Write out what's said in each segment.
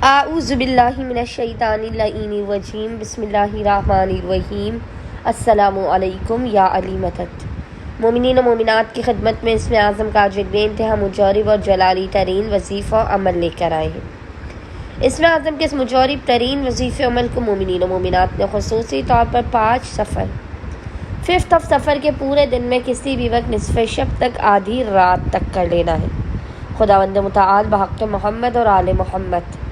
اعوذ باللہ من الشیطان اللعین الرجیم بسم اللہ الرحمن الرحیم السلام علیکم یا علی مدد۔ مومنین و مومنات کی خدمت میں اسم اعظم کا آج ایک بے انتہا مجرب اور جلالی ترین وظیفہ عمل لے کر آئے ہیں۔ اسم اعظم کے اس مجرب ترین وظیفہ عمل کو مومنین و مومنات نے خصوصی طور پر 5 سفر 5 سفر کے پورے دن میں کسی بھی وقت نصف شب تک آدھی رات تک کر لینا ہے۔ خداوند متعال بحق محمد اور آل محمد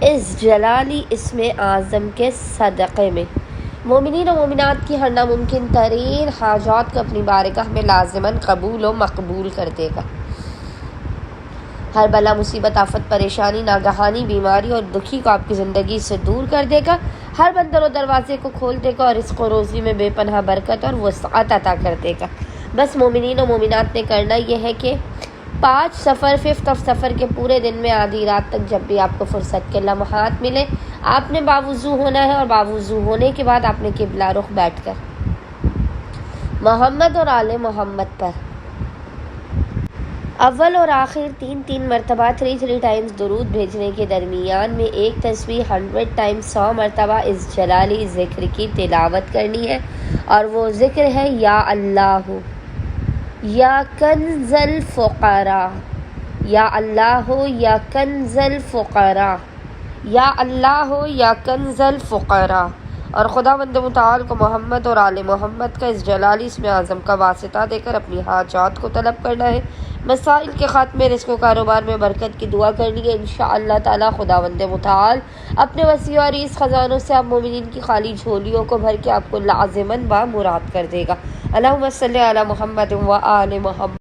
اس جلالی اسم اعظم کے صدقے میں مومنین و مومنات کی ہر ناممکن ترین حاجات کو اپنی بارگاہ میں لازماً قبول و مقبول کر دے گا۔ ہر بلا مصیبت آفت پریشانی ناگہانی بیماری اور دکھی کو آپ کی زندگی سے دور کر دے گا۔ ہر بندر و دروازے کو کھول دے گا اور رزق و روزی میں بے پناہ برکت اور وسعت عطا کر دے گا۔ بس مومنین و مومنات نے کرنا یہ ہے کہ 5 سفر 5 سفر کے پورے دن میں آدھی رات تک جب بھی آپ کو فرصت کے لمحات ملے آپ نے باوضو ہونا ہے، اور باوضو ہونے کے بعد آپ نے قبلہ رخ بیٹھ کر محمد اور آل محمد پر اول اور آخر 3 مرتبہ 3 ٹائمز درود بھیجنے کے درمیان میں ایک تسبیح 100 ٹائمز 100 مرتبہ اس جلالی ذکر کی تلاوت کرنی ہے، اور وہ ذکر ہے یا اللہ یا کنز الفقراء، یا اللہ یا کنز الفقراء، یا اللہ یا کنز الفقراء۔ اور خداوند متعال کو محمد اور آل محمد کا اس جلالی اسم اعظم کا واسطہ دے کر اپنی حاجات کو طلب کرنا ہے، مسائل کے خاتمے، رزق و کاروبار میں برکت کی دعا کرنی ہے۔ انشاءاللہ تعالی خداوند متعال اپنے وسیع و عریض خزانوں سے آپ مومنین کی خالی جھولیوں کو بھر کے آپ کو لازماً بامراد کر دے گا۔ اللہم صلی علی محمد و آل محمد۔